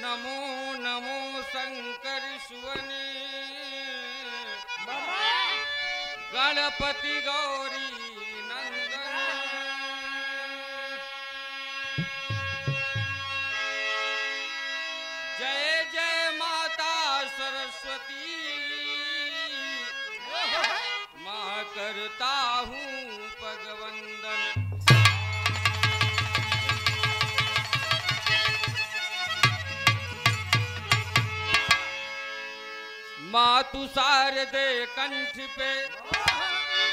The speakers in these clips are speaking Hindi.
नमो नमो शंकर सुवने गणपति गौरी नंदन। जय जय माता सरस्वती माँ करता हूँ पगवंदन। माँ तुषार दे कंठ पे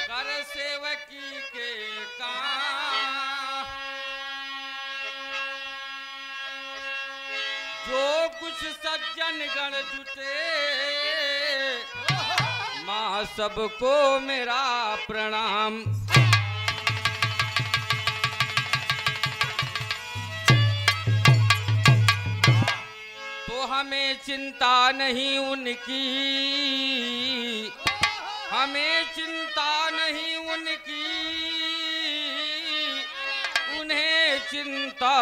कर सेवकी के काम। जो कुछ सज्जन गण जुटे माँ सबको मेरा प्रणाम। तो हमें चिंता नहीं उनकी, हमें चिंता नहीं उनकी, उन्हें चिंता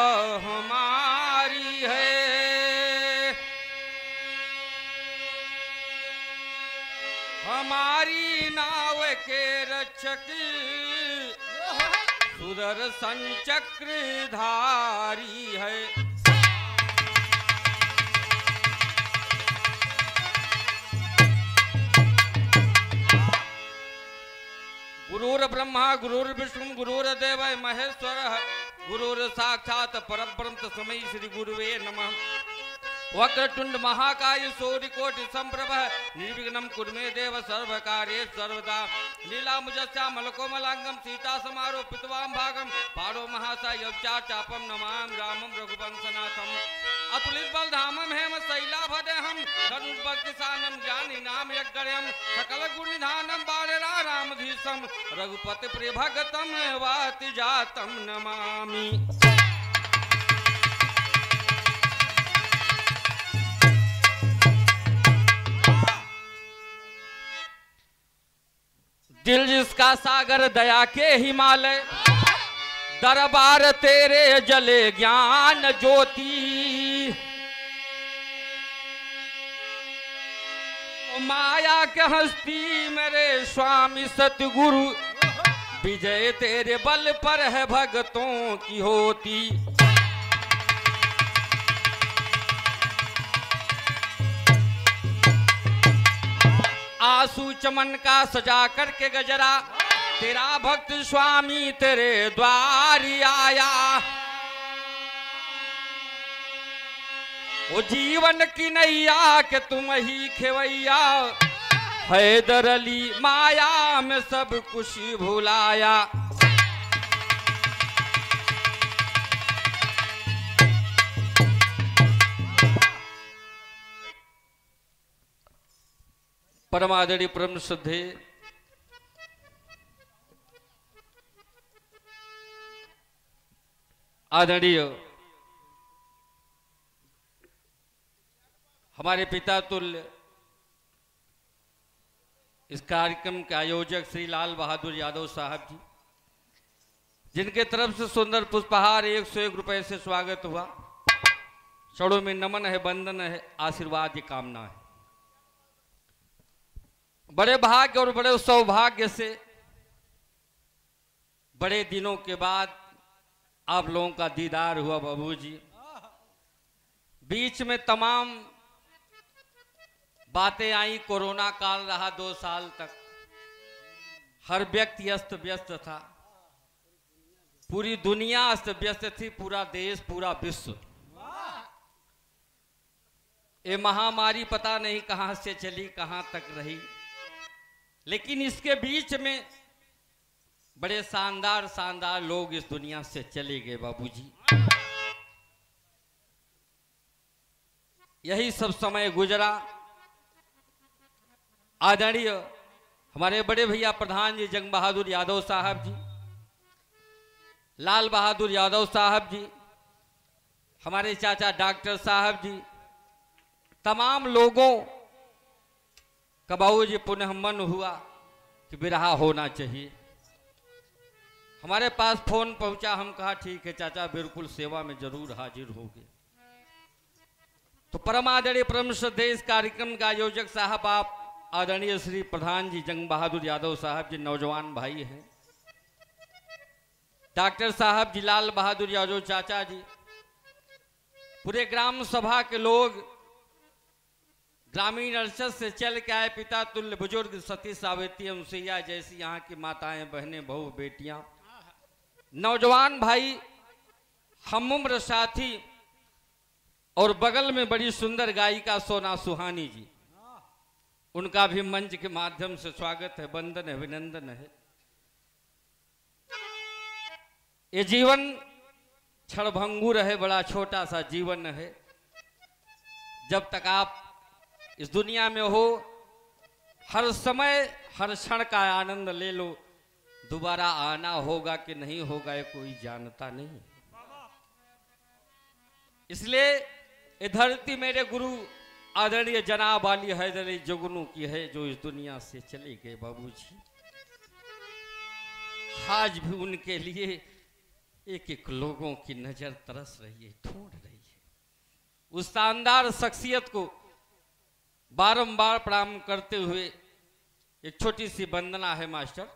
हमारी है। हमारी नाव के रक्षक सुदर्शन चक्रधारी है। गुरुर् ब्रह्मा गुरुर्विष्णु गुरुर्देव महेश्वरः गुरुर् साक्षात् परब्रह्म तस्मै श्री गुरुवे नमः। वक्रतुंड महाकाय सूर्यकोटि संप्रभ निर्विघ्नं कुरु मे देव सर्वकार्येषु सर्वदा। नीलाम्बुजश्यामलकोमलांगं सीता समारोपितवां भागं पाणो महासाय चापं नमामि रामं रघुवंशनाथम्। अतुलित बलधामं हेम शैलाभदेहं धनुर्बल किसानं ज्ञानी नाम यज्ञं सकल गुण निधानं बालेरा रामधीशं रघुपति प्रिय भगतं वाति जातं नमामि। दिल जिसका सागर दया के हिमालय दरबार तेरे जले ज्ञान ज्योति। माया के हस्ती मेरे स्वामी सतगुरु विजय तेरे बल पर है भक्तों की होती। आंसू चमन का सजा करके गजरा तेरा भक्त स्वामी तेरे द्वार आया। वो जीवन की नैया के तुम ही खेवैया हैदर अली माया में सब कुछ भुलाया। परमादरणीय परम श्रद्धे आदरणीय हमारे पिता तुल्य इस कार्यक्रम के आयोजक श्री लाल बहादुर यादव साहब जी, जिनके तरफ से सुंदर पुष्पहार 101 रुपए से स्वागत हुआ। चरणों में नमन है, वंदन है, आशीर्वाद की कामना है। बड़े भाग्य और बड़े सौभाग्य से बड़े दिनों के बाद आप लोगों का दीदार हुआ बाबूजी। बीच में तमाम बातें आई, कोरोना काल रहा 2 साल तक, हर व्यक्ति अस्त व्यस्त था, पूरी दुनिया अस्त व्यस्त थी, पूरा देश पूरा विश्व। ये महामारी पता नहीं कहां से चली कहां तक रही, लेकिन इसके बीच में बड़े शानदार शानदार लोग इस दुनिया से चले गए बाबूजी। यही सब समय गुजरा। आदरणीय हमारे बड़े भैया प्रधान जी जंग बहादुर यादव साहब जी, लाल बहादुर यादव साहब जी, हमारे चाचा डॉक्टर साहब जी, तमाम लोगों का बाबूजी पुनः मन हुआ कि विरहा होना चाहिए। हमारे पास फोन पहुंचा, हम कहा ठीक है चाचा बिल्कुल सेवा में जरूर हाजिर होंगे। तो परम आदरणीय परम श्रद्धेय इस कार्यक्रम का आयोजक साहब आप आदरणीय श्री प्रधान जी जंग बहादुर यादव साहब जी नौजवान भाई हैं। डॉक्टर साहब जी लाल बहादुर यादव चाचा जी, पूरे ग्राम सभा के लोग, ग्रामीण अरसद से चल के आए पिता तुल्य बुजुर्ग सती सावित्री अनुसैया जैसी यहाँ की माताएं बहनें बहू बेटियां, नौजवान भाई, हम उम्र साथी और बगल में बड़ी सुंदर गायिका सोना सुहानी जी, उनका भी मंच के माध्यम से स्वागत है, वंदन है, अभिनंदन है। ये जीवन क्षणभंगुर है, बड़ा छोटा सा जीवन है। जब तक आप इस दुनिया में हो हर समय हर क्षण का आनंद ले लो, दोबारा आना होगा कि नहीं होगा ये कोई जानता नहीं। इसलिए ये धरती मेरे गुरु आदरणीय जनाब अली हैदर अली जुगनू की है, जो इस दुनिया से चले गए बाबूजी। आज भी उनके लिए एक एक लोगों की नजर तरस रही है, ढूंढ रही है। उस शानदार शख्सियत को बारंबार प्रणाम करते हुए एक छोटी सी वंदना है मास्टर।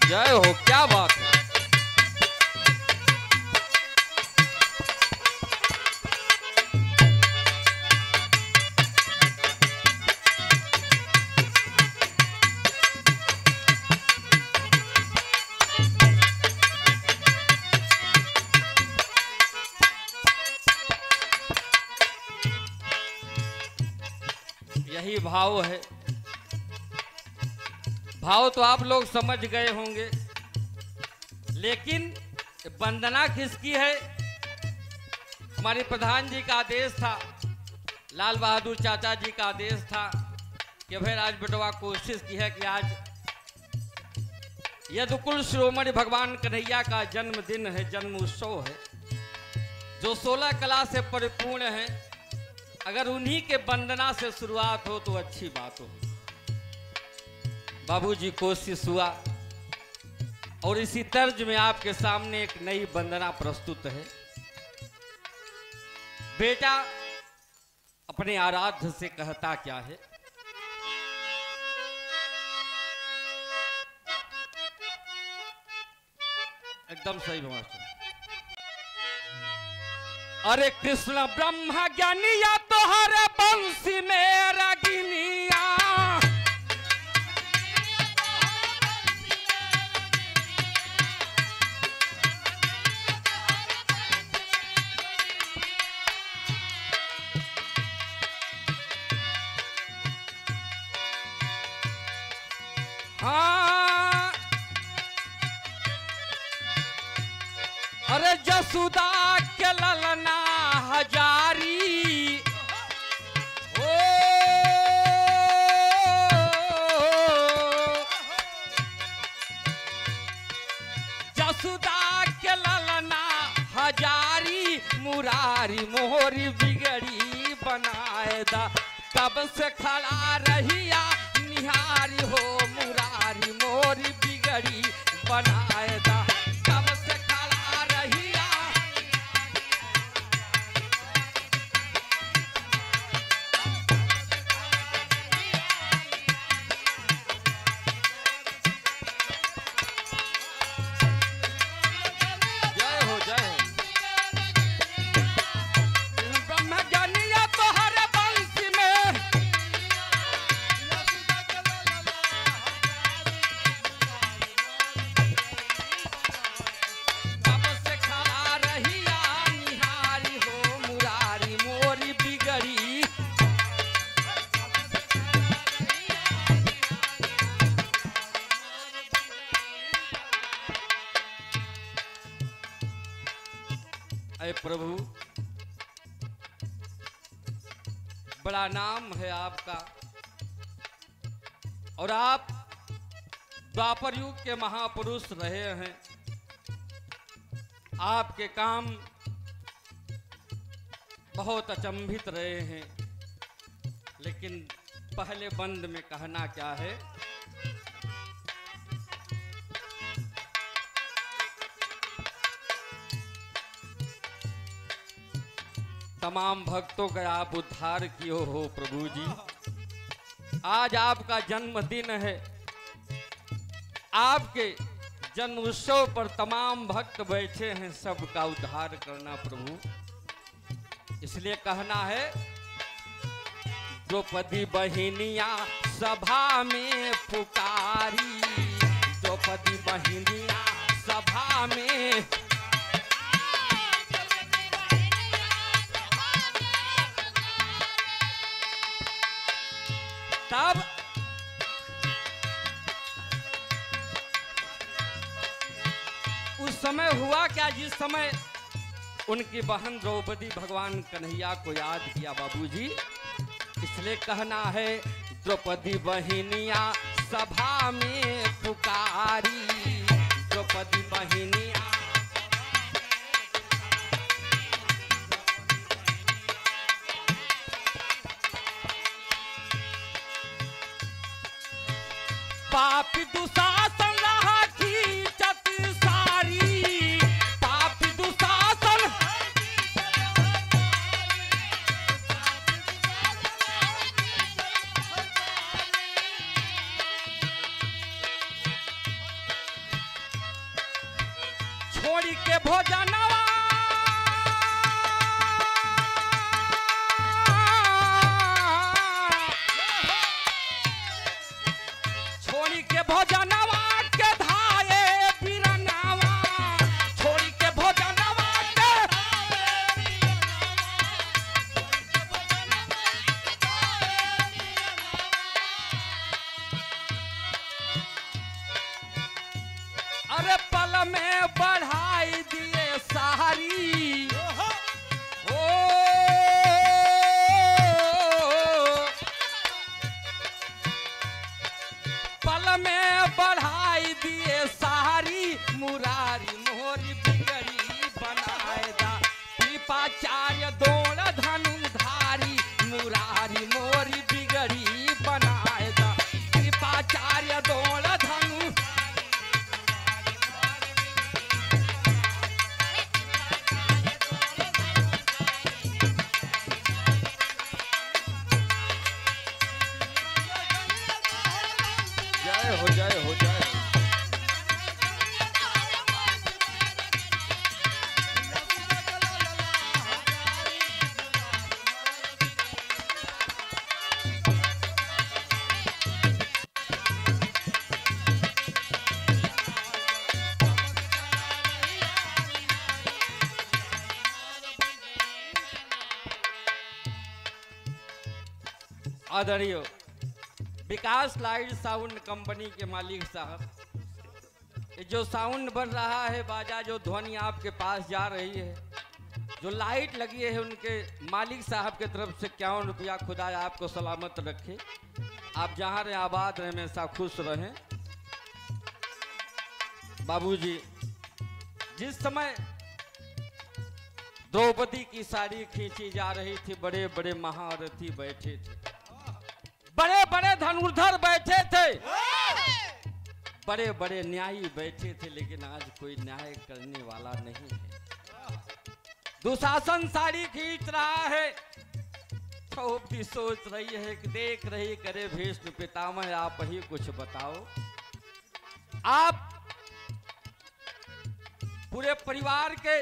जय हो, क्या बात है। यही भाव है। भाव तो आप लोग समझ गए होंगे, लेकिन वंदना किसकी है? हमारे प्रधान जी का आदेश था, लाल बहादुर चाचा जी का आदेश था कि भाई आज बेटवा कोशिश की है कि आज यदुकुल श्रोमणि भगवान कन्हैया का जन्मदिन है, जन्म उत्सव है, जो 16 कला से परिपूर्ण है। अगर उन्हीं के वंदना से शुरुआत हो तो अच्छी बात हो। बाबूजी कोशिश हुआ और इसी तर्ज में आपके सामने एक नई वंदना प्रस्तुत है। बेटा अपने आराध्य से कहता क्या है? एकदम सही मास्टर। अरे कृष्ण ब्रह्म ज्ञानिया तोहर बंसी में रगिनिया, हाँ अरे जसुदा के ललना हजारी, ओ जसुदा के ललना हजारी, मुरारी मोहरी बिगड़ी बनाए दा, कब से खड़ा रहिया निहारी हो, मुरारी मोरी बिगड़ी बनाए दा, कब से खड़ा रहिया। जय हो, जय हो। ब्रह्म ज्ञानिया तोहर बंसी में, अरे प्रभु बड़ा नाम है आपका, और आप द्वापर युग के महापुरुष रहे हैं। आपके काम बहुत अचंभित रहे हैं, लेकिन पहले बंद में कहना क्या है। तमाम भक्तों का आप उद्धार किए हो प्रभु जी। आज आपका जन्मदिन है, आपके जन्म उत्सव पर तमाम भक्त बैठे हैं, सबका उद्धार करना प्रभु। इसलिए कहना है, द्रौपदी बहिनिया सभा में पुकारी, द्रौपदी बहिनिया सभा में। तब उस समय हुआ क्या, जिस समय उनकी बहन द्रौपदी भगवान कन्हैया को याद किया बाबूजी। इसलिए कहना है, द्रौपदी बहिनिया सभा में पुकारी, द्रौपदी बहिनिया। पापी दुशासन रहा खींचत सारी, पापी दुशासन। छोड़ी के भोजनवा, छोड़ी के भोजनवा के धाये बिरनावा, छोड़ी के भोजनवा के। अरे पल में बढ़ाई दिए सहारी, ओ पल में बढ़ाई दिए सहारी, मुरारी मोरी बिगड़ी बनाए दा, कृपाचार्य दौड़ धनुधारी, मुरारी मोरी बिगड़ी बनाए दा, कृपाचार्य दौड़ धनु। जय हो जय हो जय हो। आदरणीय विकास लाइट साउंड कंपनी के मालिक साहब, ये जो साउंड बन रहा है, बाजा जो ध्वनि आपके पास जा रही है, जो लाइट लगी है, उनके मालिक साहब के तरफ से 51 रुपया। खुदा आपको सलामत रखे, आप जहाँ रहे आबाद रहे, हमेशा खुश रहें बाबूजी। जिस समय द्रौपदी की साड़ी खींची जा रही थी, बड़े बड़े महारथी बैठे थे, बड़े बड़े धनुर्धर बैठे थे, बड़े बड़े न्यायी बैठे थे, लेकिन आज कोई न्याय करने वाला नहीं है। दुशासन साड़ी खींच रहा है, द्रौपदी सोच रही है कि देख रही, करे भीष्म पितामह आप ही कुछ बताओ। आप पूरे परिवार के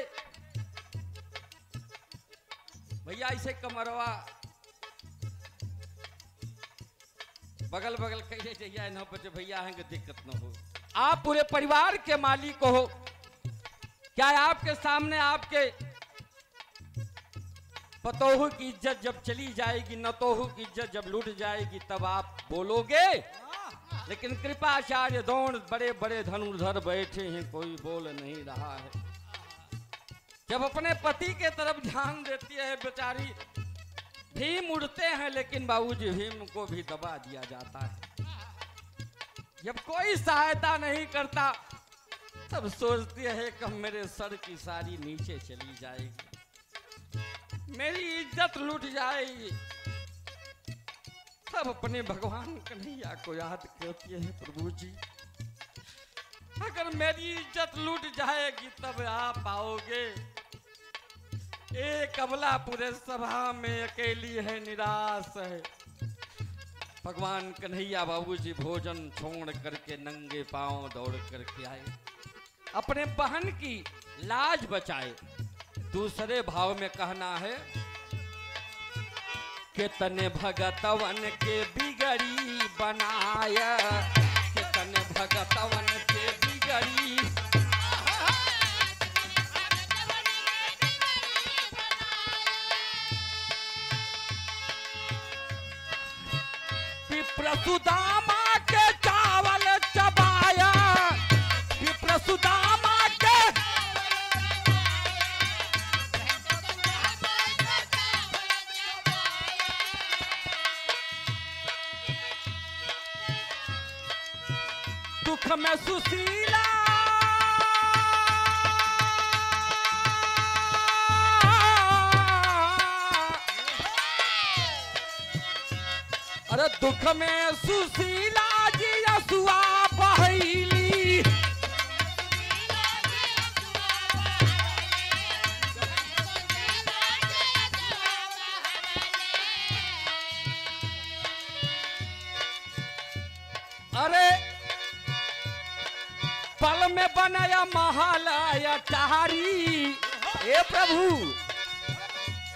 भैया ऐसे कमरवा बगल बगल कहिए चाहिए न बचे भैया हैं कि दिक्कत न हो। आप पूरे परिवार के मालिक हो, क्या आपके सामने आपके पतोहू की इज्जत जब चली जाएगी, नतोहू की इज्जत जब लूट जाएगी, तब आप बोलोगे? लेकिन कृपाचार्य द्रोण बड़े बड़े धनुर्धर बैठे हैं, कोई बोल नहीं रहा है। जब अपने पति के तरफ ध्यान देती है बेचारी, भीम उड़ते हैं, लेकिन बाबूजी भीम को भी दबा दिया जाता है। जब कोई सहायता नहीं करता, तब सोचती है कि मेरे सर की सारी नीचे चली जाएगी। मेरी इज्जत लूट जाएगी। सब अपने भगवान कन्हैया को याद करते हैं प्रभु जी। अगर मेरी इज्जत लूट जाएगी तब आप आओगे। एक अबला पूरे सभा में अकेली है, निराश है। भगवान कन्हैया बाबूजी भोजन छोड़ करके नंगे पांव दौड़ करके आए, अपने बहन की लाज बचाए। दूसरे भाव में कहना है कि तने भगतवन के बिगड़ी बनाया, कि तने भगतवन के बिगड़ी। विप्रसुदामा के चावल चबाया, विप्रसुदामा के दुख में सुशीला, अरे दुख में सुशीला जी असुआ बहैली। अरे पल में बनाया महल अटारी। हे प्रभु,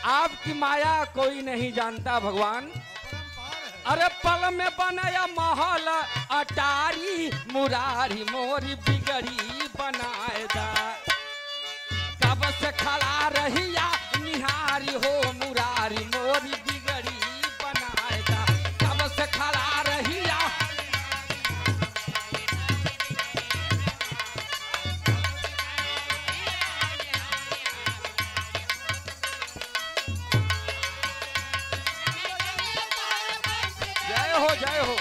आपकी माया कोई नहीं जानता भगवान। अरे पल में बनाया महल अटारी, मुरारी मोरी बिगड़ी बनाएगा। कब से खड़ा रहिया निहारी हो, मुरारी मोरी बिगड़ी बनाएगा। कब से खड़ा रहिया। जय हो जय हो।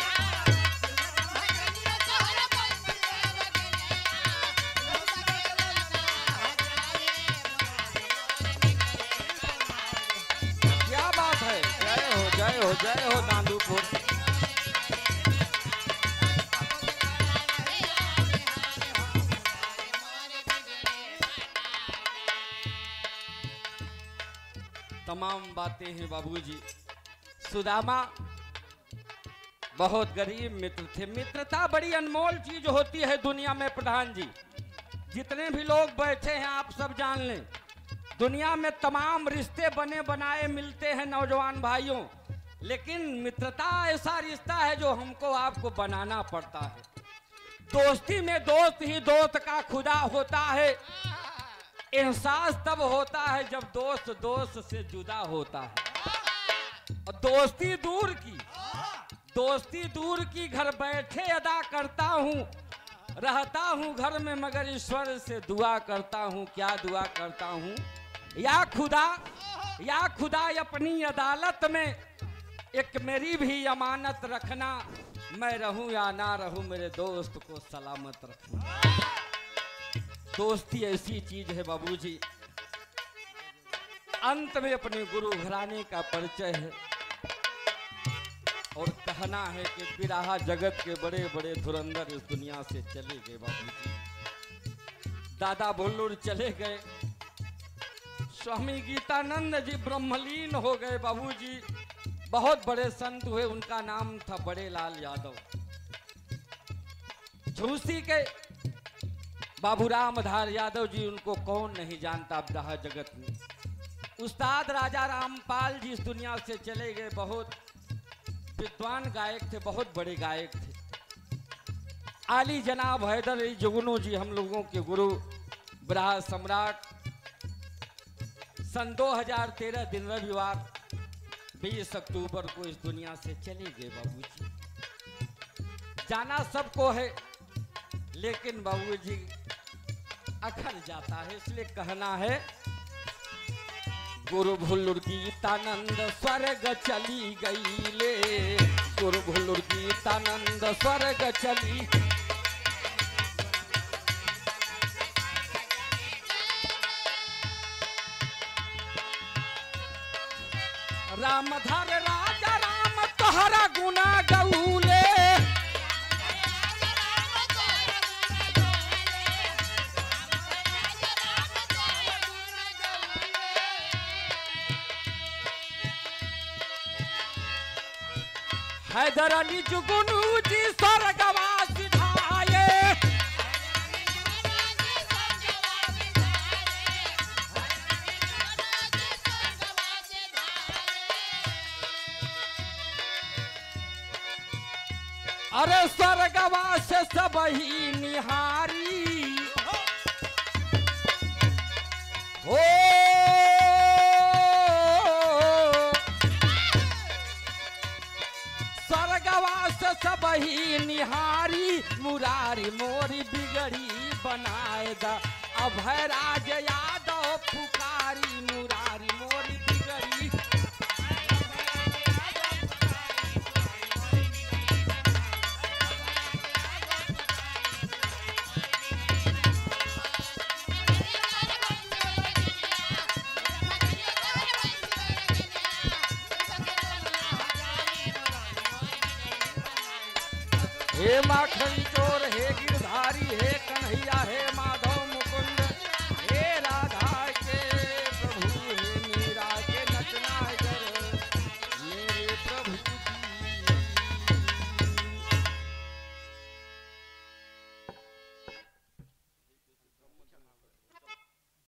क्या बात है, जय हो जय हो जय हो नांदूपुर। तमाम बातें हैं बाबूजी। सुदामा बहुत गरीब मित्र थे। मित्रता बड़ी अनमोल चीज होती है दुनिया में प्रधान जी। जितने भी लोग बैठे हैं आप सब जान लें, दुनिया में तमाम रिश्ते बने बनाए मिलते हैं नौजवान भाइयों, लेकिन मित्रता ऐसा रिश्ता है जो हमको आपको बनाना पड़ता है। दोस्ती में दोस्त ही दोस्त का खुदा होता है। एहसास तब होता है जब दोस्त दोस्त से जुदा होता है। और दोस्ती दूर की घर बैठे अदा करता हूँ। रहता हूँ घर में मगर ईश्वर से दुआ करता हूँ। क्या दुआ करता हूँ? या खुदा अपनी अदालत में एक मेरी भी अमानत रखना। मैं रहूं या ना रहूं, मेरे दोस्त को सलामत रखना। दोस्ती ऐसी चीज है बाबूजी। अंत में अपने गुरु घराने का परिचय है और कहना है कि बिरहा जगत के बड़े बड़े धुरंधर इस दुनिया से चले गए बाबूजी। दादा भुल्लुर चले गए, स्वामी गीतानंद जी ब्रह्मलीन हो गए बाबूजी। बहुत बड़े संत हुए, उनका नाम था बड़े लाल यादव। झूसी के बाबू रामधार यादव जी, उनको कौन नहीं जानता बिरहा जगत में। उस्ताद राजा रामपाल जी इस दुनिया से चले गए। बहुत विद्वान गायक थे, बहुत बड़े गायक थे। आली जनाब हैदर अली जुगनू जी हम लोगों के गुरु, बिरहा सम्राट। सन 2013 दिन रविवार 20 अक्टूबर को इस दुनिया से चले गए बाबूजी। जाना सबको है, लेकिन बाबूजी अखर जाता है, इसलिए कहना है गुरु भुल्लुर गीतानंद स्वर्ग चली गई ले। गुरु भुल्लुर गीतानंद स्वर्ग चली। राम धर राजा राम तोहरा गुना गौले हैदर अली जुगनू जी स्वर्गवा सिधाए अरे स्वर्गवा से सब ही निहारी हो स्वर्गवा से सब ही निहारी मुरारी मोरी बिगड़ी बनाए दा अभय राज यादव पुकारी मुरारी मोरी बिगड़ी हे माखन चोर हे गिरधारी हे कन्हैया हे माधव